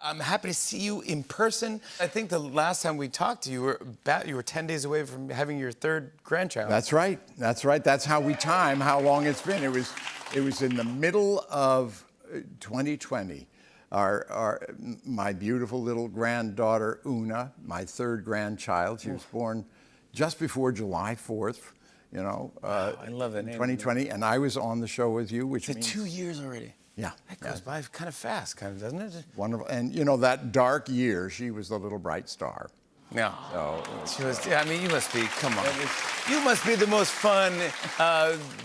I'm happy to see you in person. I think the last time we talked to you, you were 10 days away from having your third grandchild. That's right. That's right. That's how we time how long it's been. It was in the middle of 2020. My beautiful little granddaughter, Una, my third grandchild, she was born just before July 4th, you know. I love that name. 2020, and I was on the show with you, which means... 2 years already. Yeah. That goes by kind of fast, doesn't it? Wonderful. And, you know, that dark year, she was the little bright star. Yeah. So, she was, I mean, you must be, come on. You must be the most fun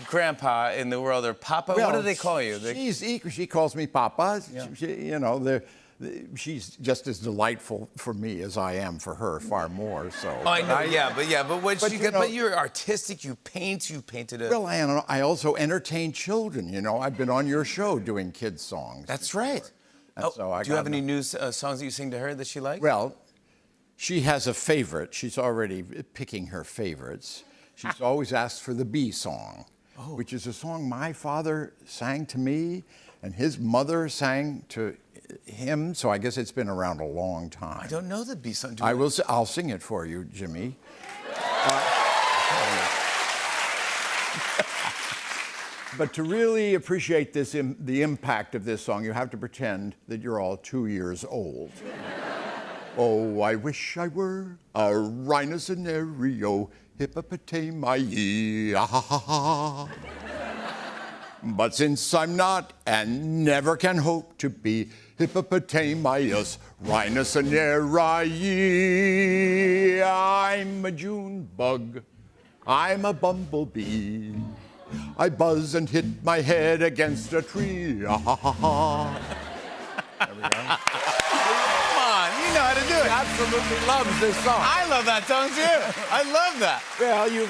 grandpa in the world, or Papa. Well, what do they call you? She calls me Papa. Yeah. You know, she's just as delightful for me as I am for her, far more. So. Oh, I know. But you're artistic. You paint. You painted a. Well, and I also entertain children. You know, I've been on your show doing kids songs. That's right. So do you have any new songs that you sing to her that she likes? Well, she has a favorite. She's already picking her favorites. She's always asked for the Bee Song, which is a song my father sang to me, and his mother sang to him. So I guess it's been around a long time. I don't know the Bee Song. I'll sing it for you, Jimmy. But to really appreciate the impact of this song, you have to pretend that you're all 2 years old. Oh, I wish I were a rhinocenario hippopotami. But since I'm not and never can hope to be hippopotamus rhinocenarii, I'm a June bug. I'm a bumblebee. I buzz and hit my head against a tree. There we go. You know how to do it. He absolutely loves this song. I love that song too. I love that. Well, you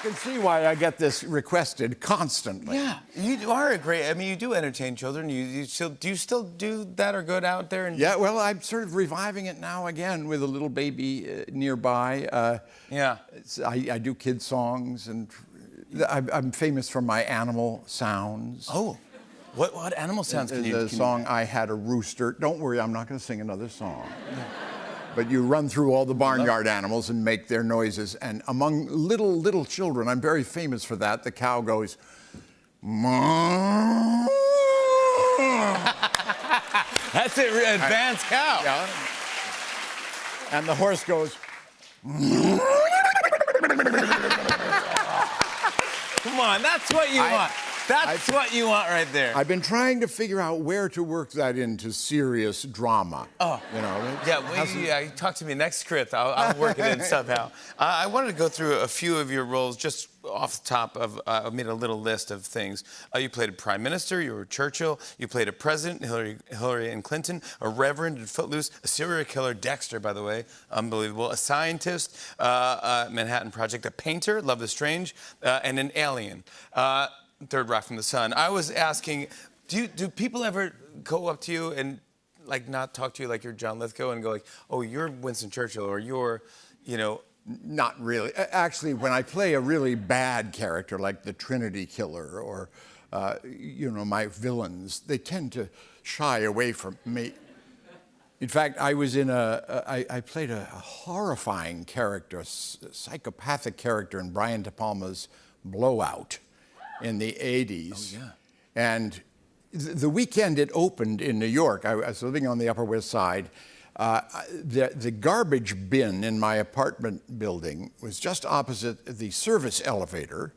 can see why I get this requested constantly. Yeah, you are a great. I mean, you do entertain children. Do you still do that or go out there and? Yeah, well, I'm sort of reviving it now again with a little baby nearby. Yeah. I do kids songs, and I'm famous for my animal sounds. Oh. What animal sounds can you do? The song, I Had a Rooster. Don't worry, I'm not going to sing another song. But you run through all the barnyard animals and make their noises. And among little children, I'm very famous for that. The cow goes, That's it, advanced cow. Yeah. And the horse goes, Come on, that's what you want. That's what you want right there. I've been trying to figure out where to work that into serious drama. Oh. You know? Yeah, talk to me next script. I'll work it in somehow. I wanted to go through a few of your roles just off the top of, I made a little list of things. You played a prime minister, you were Churchill, you played a president, Hillary and Clinton, a reverend in Footloose, a serial killer, Dexter, by the way, unbelievable, a scientist, Manhattan Project, a painter, Love is Strange, and an alien. Third Rock from the Sun. I was asking, do people ever go up to you and like not talk to you like you're John Lithgow and go like, oh, you're Winston Churchill, or you're, you know? Not really. Actually, when I play a really bad character like the Trinity Killer or, you know, my villains, they tend to shy away from me. In fact, I was in I played a horrifying character, a psychopathic character in Brian De Palma's Blowout in the 80s. Oh, yeah. And the weekend it opened in New York, I was living on the Upper West Side, the garbage bin in my apartment building was just opposite the service elevator.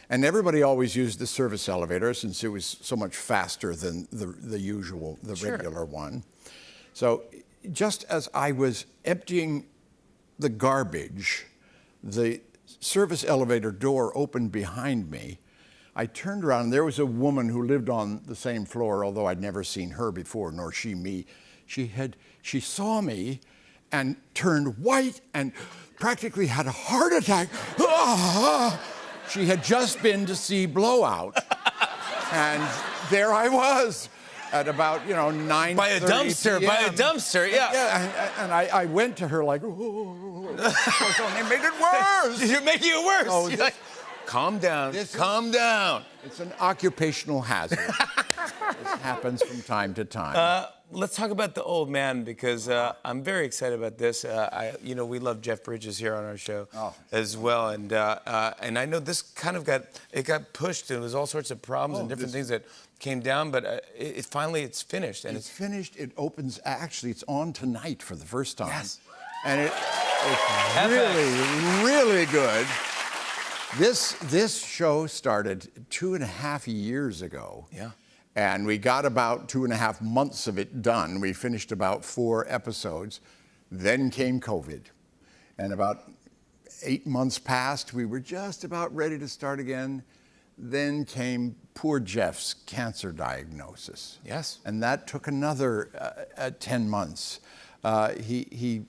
And everybody always used the service elevator since it was so much faster than the usual, regular one. So just as I was emptying the garbage, the service elevator door opened behind me. I turned around, and there was a woman who lived on the same floor, although I'd never seen her before, nor she me. She saw me and turned white and practically had a heart attack. She had just been to see Blowout. And there I was at about, 9:30 By a dumpster, yeah. Yeah, and I went to her like, oh, they made it worse. You're making it worse. Oh, You're like, calm down, calm down. It's an occupational hazard. This happens from time to time. let's talk about The Old Man, because I'm very excited about this. We love Jeff Bridges here on our show as well, and I know this kind of got pushed, and there was all sorts of problems and different things that came down, but finally it's finished. And it's finished. It opens. Actually, it's on tonight for the first time. Yes. And it's really, really good. This show started 2.5 years ago. Yeah. And we got about 2.5 months of it done. We finished about 4 episodes. Then came COVID. And about 8 months passed. We were just about ready to start again. Then came poor Jeff's cancer diagnosis. Yes. And that took another 10 months. He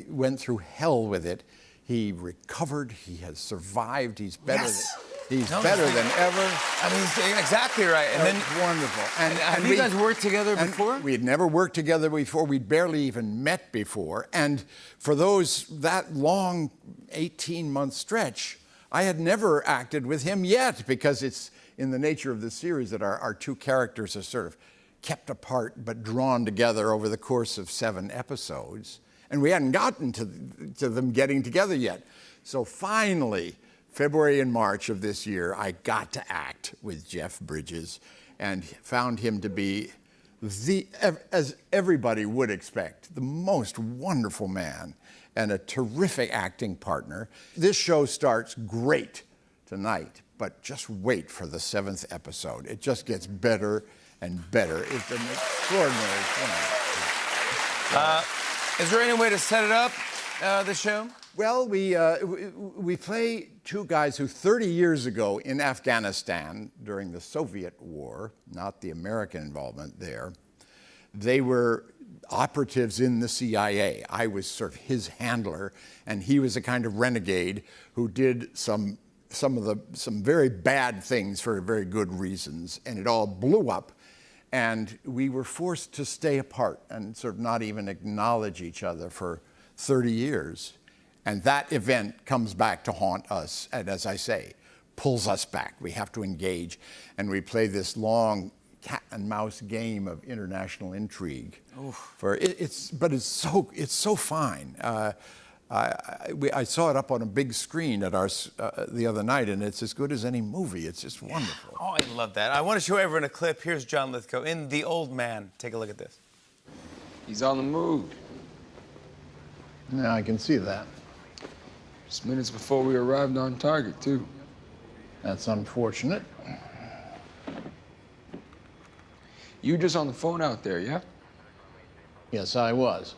went through hell with it. He recovered. He has survived. He's better. Yes. He's better than ever. I mean, he's exactly right. And then wonderful. And have you guys worked together before? We had never worked together before. We'd barely even met before. And for that long 18-month stretch, I had never acted with him yet, because it's in the nature of the series that our 2 characters are sort of kept apart but drawn together over the course of 7 episodes. And we hadn't gotten to them getting together yet. So finally, February and March of this year, I got to act with Jeff Bridges and found him to be as everybody would expect, the most wonderful man and a terrific acting partner. This show starts great tonight, but just wait for the 7th episode. It just gets better and better. It's an extraordinary thing. Is there any way to set it up, the show? Well, we play 2 guys who 30 years ago in Afghanistan, during the Soviet War, not the American involvement there, they were operatives in the CIA. I was sort of his handler, and he was a kind of renegade who did some very bad things for very good reasons, and it all blew up. And we were forced to stay apart and sort of not even acknowledge each other for 30 years. And that event comes back to haunt us, and as I say, pulls us back. We have to engage, and we play this long cat and mouse game of international intrigue. But it's so fine. I saw it up on a big screen at the other night, and it's as good as any movie. It's just wonderful. Oh, I love that. I want to show everyone a clip. Here's John Lithgow in The Old Man. Take a look at this. He's on the move. Yeah, I can see that. Just minutes before we arrived on target, too. That's unfortunate. You just on the phone out there, yeah? Yes, I was.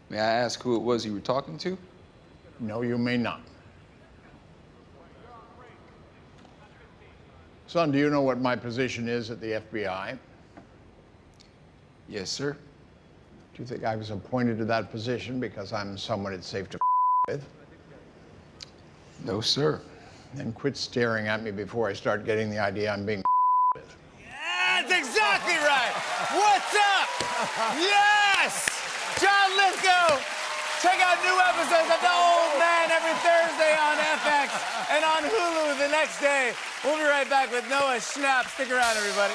May I ask who it was you were talking to? No, you may not. Son, do you know what my position is at the FBI? Yes, sir. Do you think I was appointed to that position because I'm someone it's safe to with? No, sir. Then quit staring at me before I start getting the idea I'm being with. That's exactly right. What's up? Yes! John Lithgow. Check out new episodes of The Old Man every Thursday on FX and on Hulu the next day. We'll be right back with Noah Schnapp. Stick around, everybody.